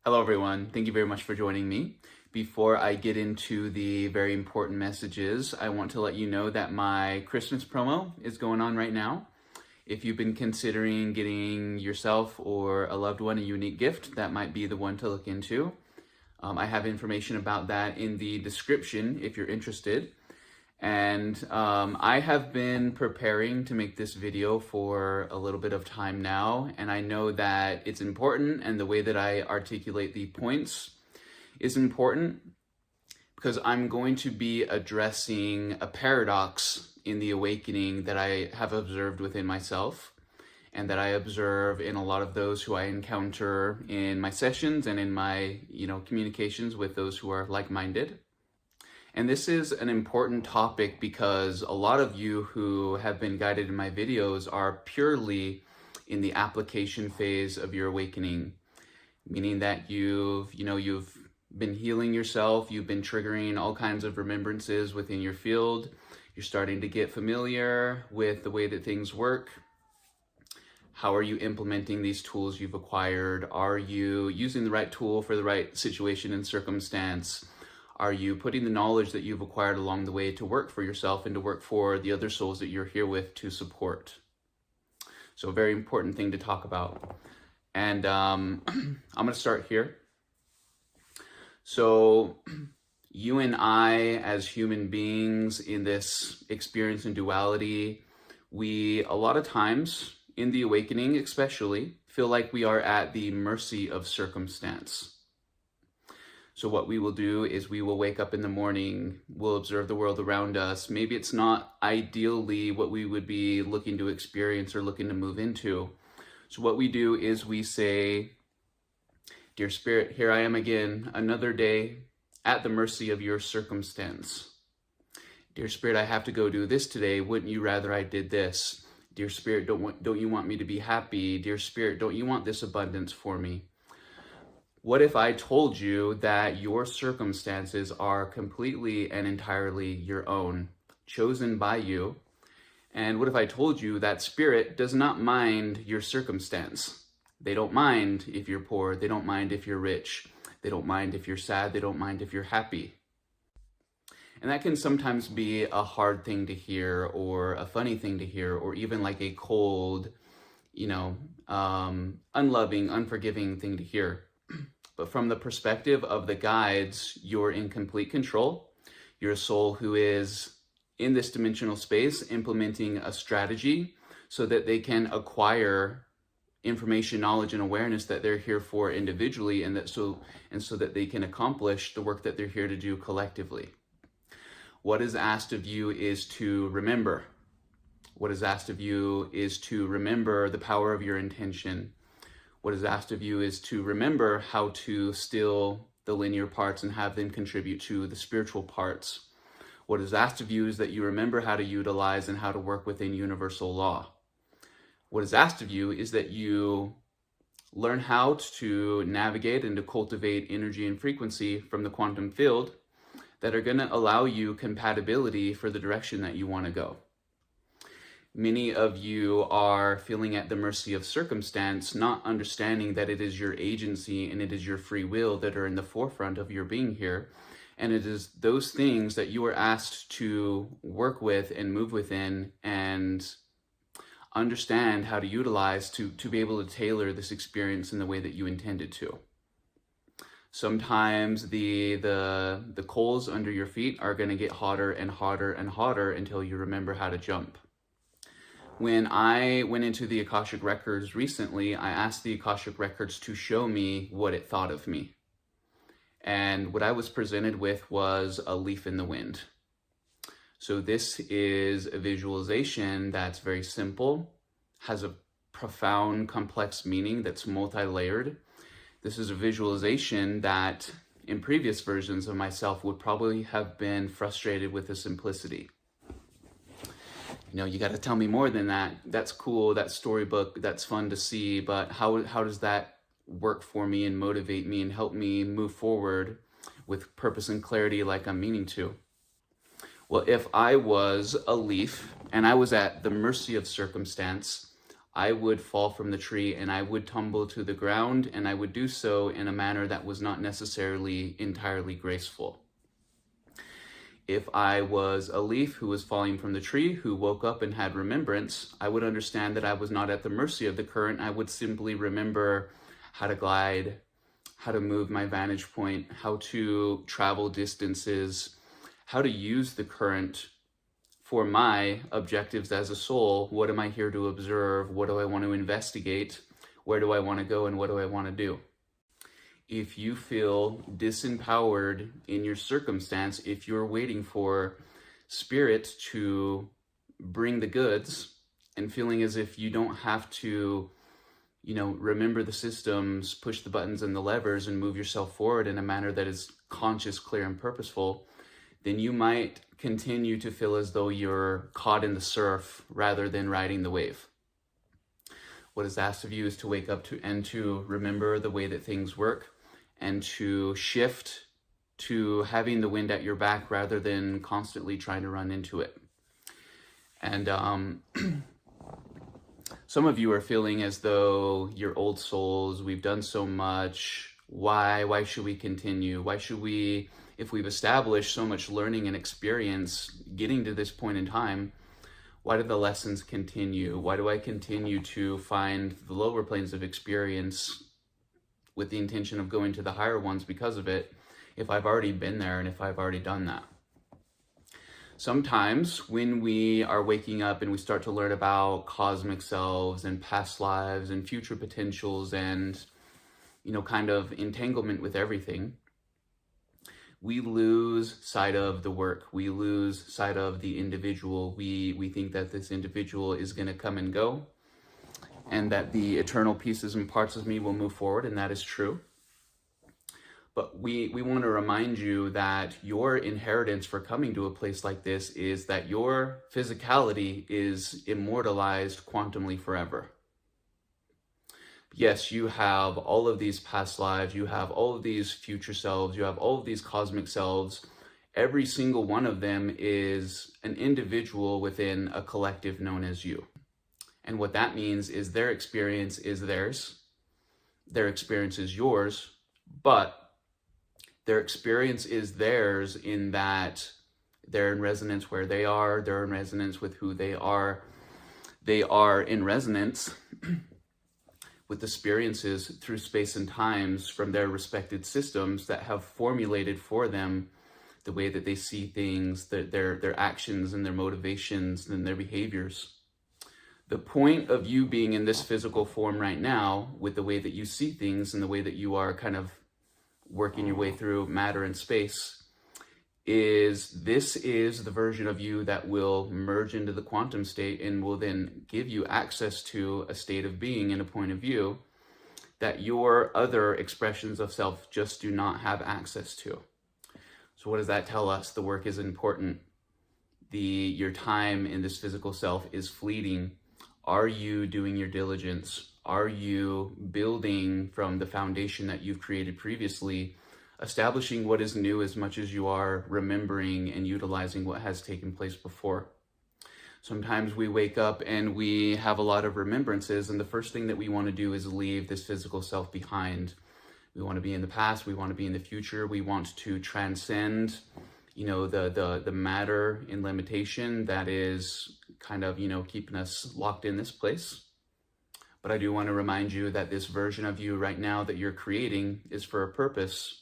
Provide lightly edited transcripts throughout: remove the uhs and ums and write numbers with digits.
Hello, everyone. Thank you very much for joining me. Before I get into the very important messages, I want to let you know that my Christmas promo is going on right now. If you've been considering getting yourself or a loved one a unique gift, that might be the one to look into. I have information about that in the description if you're interested. And I have been preparing to make this video for a little bit of time now, and I know that it's important, and the way that I articulate the points is important because I'm going to be addressing a paradox in the awakening that I have observed within myself and that I observe in a lot of those who I encounter in my sessions and in my, communications with those who are like-minded. And this is an important topic because a lot of you who have been guided in my videos are purely in the application phase of your awakening, meaning that you've been healing yourself, you've been triggering all kinds of remembrances within your field, you're starting to get familiar with the way that things work. How are you implementing these tools you've acquired? Are you using the right tool for the right situation and circumstance? Are you putting the knowledge that you've acquired along the way to work for yourself and to work for the other souls that you're here with to support? So a very important thing to talk about. And I'm going to start here. So you and I, as human beings in this experience in duality, we, a lot of times in the awakening especially, feel like we are at the mercy of circumstance. So what we will do is we will wake up in the morning, we'll observe the world around us. Maybe it's not ideally what we would be looking to experience or looking to move into. So what we do is we say, "Dear Spirit, here I am again, another day at the mercy of your circumstance. Dear Spirit, I have to go do this today. Wouldn't you rather I did this? Dear Spirit, don't you want me to be happy? Dear Spirit, don't you want this abundance for me? What if I told you that your circumstances are completely and entirely your own, chosen by you? And what if I told you that Spirit does not mind your circumstance? They don't mind if you're poor. They don't mind if you're rich. They don't mind if you're sad. They don't mind if you're happy." And that can sometimes be a hard thing to hear, or a funny thing to hear, or even like a cold, unloving, unforgiving thing to hear. But from the perspective of the guides, you're in complete control. You're a soul who is in this dimensional space implementing a strategy so that they can acquire information, knowledge, and awareness that they're here for individually, and so that they can accomplish the work that they're here to do collectively. What is asked of you is to remember. What is asked of you is to remember the power of your intention. What is asked of you is to remember how to still the linear parts and have them contribute to the spiritual parts. What is asked of you is that you remember how to utilize and how to work within universal law. What is asked of you is that you learn how to navigate and to cultivate energy and frequency from the quantum field that are going to allow you compatibility for the direction that you want to go. Many of you are feeling at the mercy of circumstance, not understanding that it is your agency and it is your free will that are in the forefront of your being here. And it is those things that you are asked to work with and move within and understand how to utilize to be able to tailor this experience in the way that you intended to. Sometimes the coals under your feet are going to get hotter and hotter and hotter until you remember how to jump. When I went into the Akashic Records recently, I asked the Akashic Records to show me what it thought of me. And what I was presented with was a leaf in the wind. So this is a visualization that's very simple, has a profound, complex meaning that's multi-layered. This is a visualization that in previous versions of myself would probably have been frustrated with the simplicity. You got to tell me more than that. That's cool, that's storybook, that's fun to see, but how does that work for me and motivate me and help me move forward with purpose and clarity like I'm meaning to? Well, if I was a leaf and I was at the mercy of circumstance, I would fall from the tree and I would tumble to the ground, and I would do so in a manner that was not necessarily entirely graceful. If I was a leaf who was falling from the tree, who woke up and had remembrance, I would understand that I was not at the mercy of the current. I would simply remember how to glide, how to move my vantage point, how to travel distances, how to use the current for my objectives as a soul. What am I here to observe? What do I want to investigate? Where do I want to go, and what do I want to do? If you feel disempowered in your circumstance, if you're waiting for spirit to bring the goods and feeling as if you don't have to, remember the systems, push the buttons and the levers and move yourself forward in a manner that is conscious, clear, and purposeful, then you might continue to feel as though you're caught in the surf rather than riding the wave. What is asked of you is to wake up to remember the way that things work, and to shift to having the wind at your back rather than constantly trying to run into it. And some of you are feeling as though you're old souls. We've done so much. Why should we continue? Why should we, if we've established so much learning and experience getting to this point in time, why do the lessons continue? Why do I continue to find the lower planes of experience with the intention of going to the higher ones because of it, if I've already been there and if I've already done that? Sometimes when we are waking up and we start to learn about cosmic selves and past lives and future potentials and, kind of entanglement with everything, we lose sight of the work. We lose sight of the individual. We think that this individual is going to come and go, and that the eternal pieces and parts of me will move forward, and that is true. But we want to remind you that your inheritance for coming to a place like this is that your physicality is immortalized quantumly forever. Yes, you have all of these past lives, you have all of these future selves, you have all of these cosmic selves. Every single one of them is an individual within a collective known as you. And what that means is their experience is theirs, their experience is yours, but their experience is theirs in that they're in resonance where they are, they're in resonance with who they are in resonance with experiences through space and times from their respected systems that have formulated for them the way that they see things, their actions and their motivations and their behaviors. The point of you being in this physical form right now, with the way that you see things and the way that you are kind of working your way through matter and space, is this is the version of you that will merge into the quantum state and will then give you access to a state of being and a point of view that your other expressions of self just do not have access to. So what does that tell us? The work is important. Your time in this physical self is fleeting. Are you doing your diligence? Are you building from the foundation that you've created previously, establishing what is new as much as you are remembering and utilizing what has taken place before? Sometimes we wake up and we have a lot of remembrances, and the first thing that we want to do is leave this physical self behind. We want to be in the past, we want to be in the future, we want to transcend, the matter in limitation that is kind of, keeping us locked in this place. But I do want to remind you that this version of you right now that you're creating is for a purpose,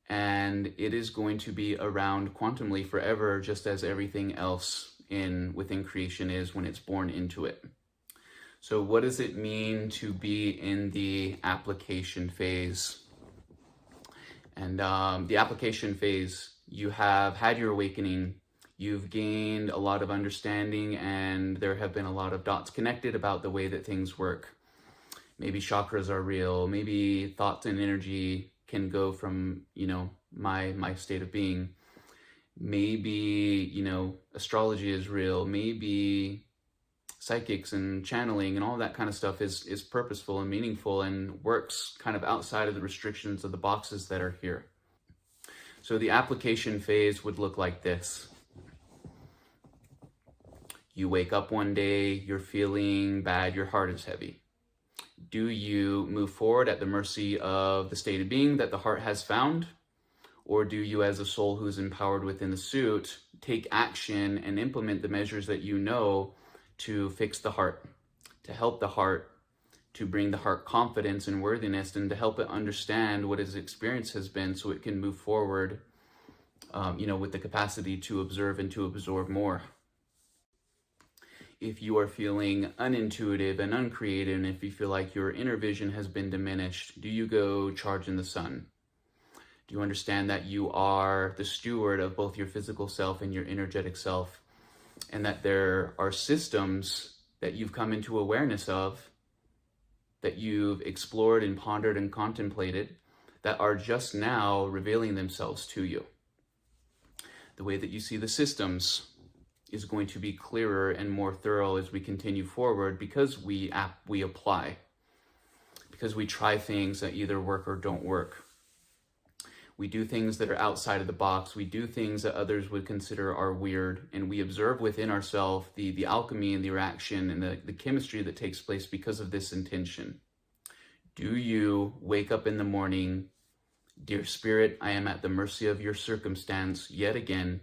and it is going to be around quantumly forever, just as everything else within creation is when it's born into it. So what does it mean to be in the application phase? And the application phase, you have had your awakening, you've gained a lot of understanding, and there have been a lot of dots connected about the way that things work. Maybe chakras are real, maybe thoughts and energy can go from, my state of being. Maybe, astrology is real, maybe psychics and channeling and all that kind of stuff is purposeful and meaningful and works kind of outside of the restrictions of the boxes that are here. So the application phase would look like this. You wake up one day, you're feeling bad, your heart is heavy. Do you move forward at the mercy of the state of being that the heart has found? Or do you, as a soul who's empowered within the suit, take action and implement the measures that you know to fix the heart, to help the heart, to bring the heart confidence and worthiness, and to help it understand what its experience has been so it can move forward, with the capacity to observe and to absorb more? If you are feeling unintuitive and uncreative, and if you feel like your inner vision has been diminished, do you go charge in the sun? Do you understand that you are the steward of both your physical self and your energetic self, and that there are systems that you've come into awareness of, that you've explored and pondered and contemplated, that are just now revealing themselves to you? The way that you see the systems is going to be clearer and more thorough as we continue forward, because we apply, because we try things that either work or don't work. We do things that are outside of the box. We do things that others would consider are weird, and we observe within ourselves the alchemy and the reaction and the chemistry that takes place because of this intention. Do you wake up in the morning, dear spirit, I am at the mercy of your circumstance yet again?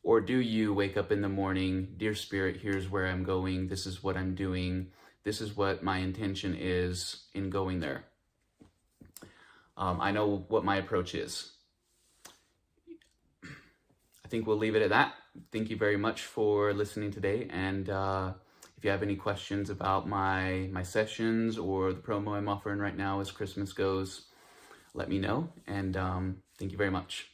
Or do you wake up in the morning, dear spirit, here's where I'm going, this is what I'm doing, this is what my intention is in going there? I know what my approach is. I think we'll leave it at that. Thank you very much for listening today. And if you have any questions about my sessions or the promo I'm offering right now as Christmas goes, let me know. And thank you very much.